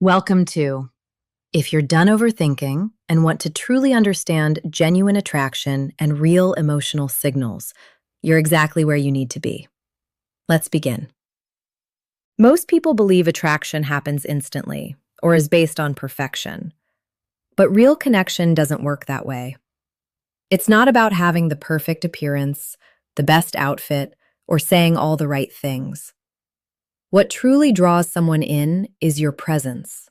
Welcome to If You're Done Overthinking and Want to Truly Understand Genuine Attraction and Real Emotional Signals, you're exactly where you need to be. Let's begin. Most people believe attraction happens instantly or is based on perfection, but real connection doesn't work that way. It's not about having the perfect appearance, the best outfit, or saying all the right things. What truly draws someone in is your presence.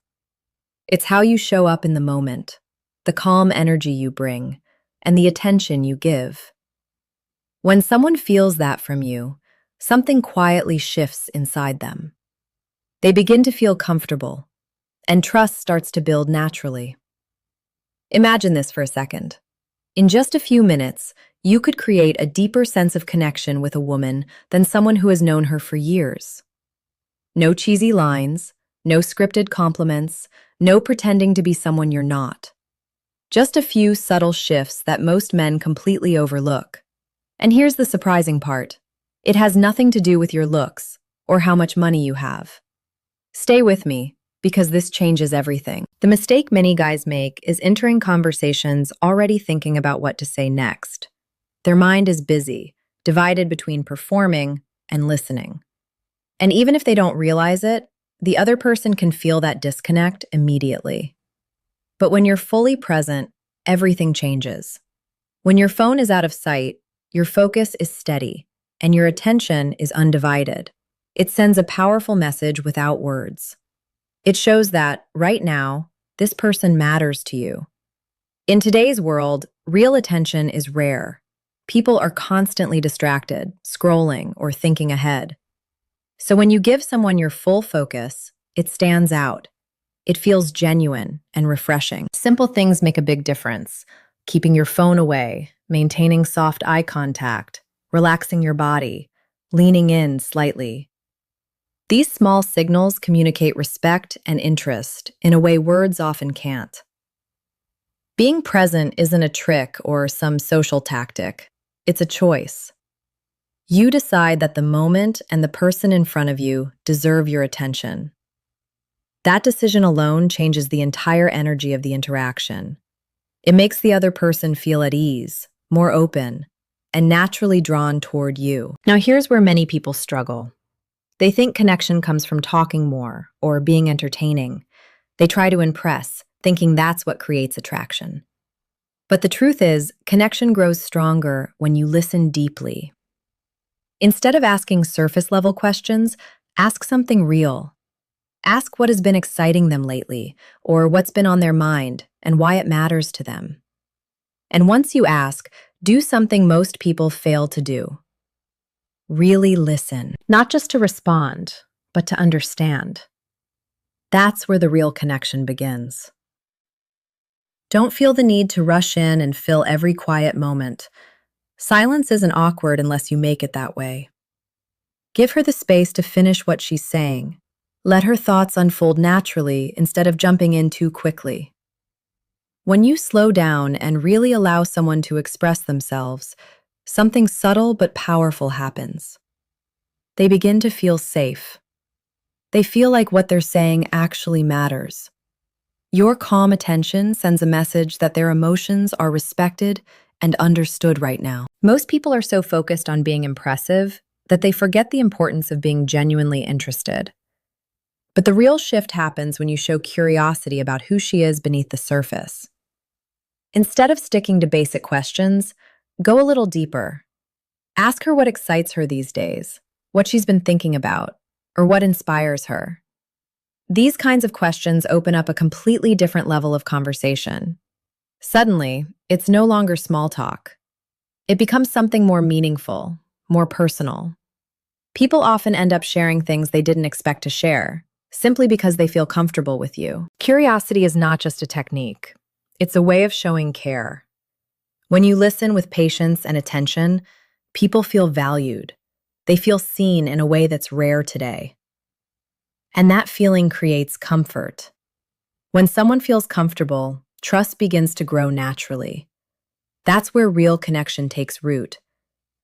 It's how you show up in the moment, the calm energy you bring, and the attention you give. When someone feels that from you, something quietly shifts inside them. They begin to feel comfortable, and trust starts to build naturally. Imagine this for a second. In just a few minutes, you could create a deeper sense of connection with a woman than someone who has known her for years. No cheesy lines, no scripted compliments, no pretending to be someone you're not. Just a few subtle shifts that most men completely overlook. And here's the surprising part. It has nothing to do with your looks or how much money you have. Stay with me, because this changes everything. The mistake many guys make is entering conversations already thinking about what to say next. Their mind is busy, divided between performing and listening. And even if they don't realize it, the other person can feel that disconnect immediately. But when you're fully present, everything changes. When your phone is out of sight, your focus is steady, and your attention is undivided. It sends a powerful message without words. It shows that, right now, this person matters to you. In today's world, real attention is rare. People are constantly distracted, scrolling, or thinking ahead. So when you give someone your full focus, it stands out. It feels genuine and refreshing. Simple things make a big difference. Keeping your phone away, maintaining soft eye contact, relaxing your body, leaning in slightly. These small signals communicate respect and interest in a way words often can't. Being present isn't a trick or some social tactic. It's a choice. You decide that the moment and the person in front of you deserve your attention. That decision alone changes the entire energy of the interaction. It makes the other person feel at ease, more open, and naturally drawn toward you. Now, here's where many people struggle. They think connection comes from talking more or being entertaining. They try to impress, thinking that's what creates attraction. But the truth is, connection grows stronger when you listen deeply. Instead of asking surface-level questions, ask something real. Ask what has been exciting them lately, or what's been on their mind, and why it matters to them. And once you ask, do something most people fail to do. Really listen, not just to respond, but to understand. That's where the real connection begins. Don't feel the need to rush in and fill every quiet moment. Silence isn't awkward unless you make it that way. Give her the space to finish what she's saying. Let her thoughts unfold naturally instead of jumping in too quickly. When you slow down and really allow someone to express themselves, something subtle but powerful happens. They begin to feel safe. They feel like what they're saying actually matters. Your calm attention sends a message that their emotions are respected and understood right now. Most people are so focused on being impressive that they forget the importance of being genuinely interested. But the real shift happens when you show curiosity about who she is beneath the surface. Instead of sticking to basic questions, go a little deeper. Ask her what excites her these days, what she's been thinking about, or what inspires her. These kinds of questions open up a completely different level of conversation. Suddenly, it's no longer small talk. It becomes something more meaningful, more personal. People often end up sharing things they didn't expect to share, simply because they feel comfortable with you. Curiosity is not just a technique. It's a way of showing care. When you listen with patience and attention, people feel valued. They feel seen in a way that's rare today. And that feeling creates comfort. When someone feels comfortable, trust begins to grow naturally. That's where real connection takes root,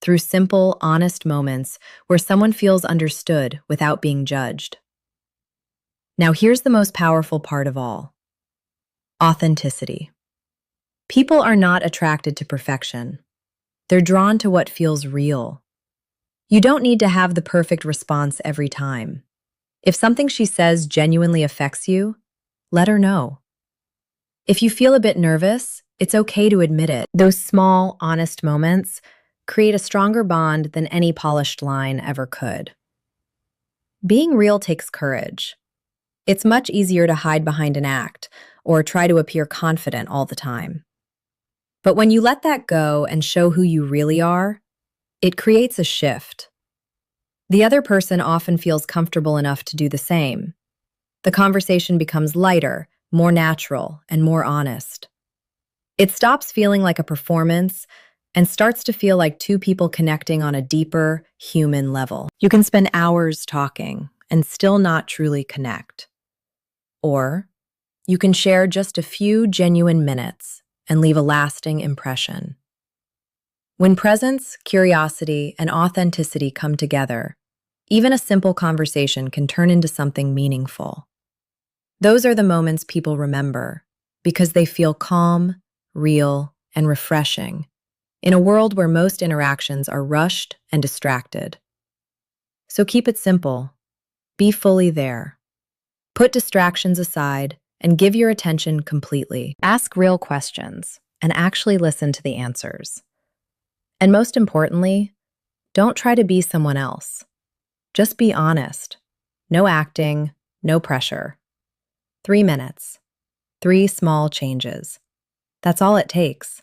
through simple, honest moments where someone feels understood without being judged. Now, here's the most powerful part of all: authenticity. People are not attracted to perfection. They're drawn to what feels real. You don't need to have the perfect response every time. If something she says genuinely affects you, let her know. If you feel a bit nervous, it's okay to admit it. Those small, honest moments create a stronger bond than any polished line ever could. Being real takes courage. It's much easier to hide behind an act or try to appear confident all the time. But when you let that go and show who you really are, it creates a shift. The other person often feels comfortable enough to do the same. The conversation becomes lighter, more natural, and more honest. It stops feeling like a performance and starts to feel like two people connecting on a deeper, human level. You can spend hours talking and still not truly connect. Or you can share just a few genuine minutes and leave a lasting impression. When presence, curiosity, and authenticity come together, even a simple conversation can turn into something meaningful. Those are the moments people remember because they feel calm, real, and refreshing in a world where most interactions are rushed and distracted. So keep it simple. Be fully there. Put distractions aside and give your attention completely. Ask real questions and actually listen to the answers. And most importantly, don't try to be someone else. Just be honest. No acting, no pressure. 3 minutes. 3 small changes. That's all it takes.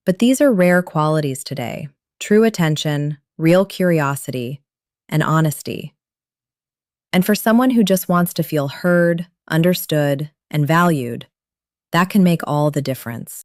But these are rare qualities today: true attention, real curiosity, and honesty. And for someone who just wants to feel heard, understood, and valued, that can make all the difference.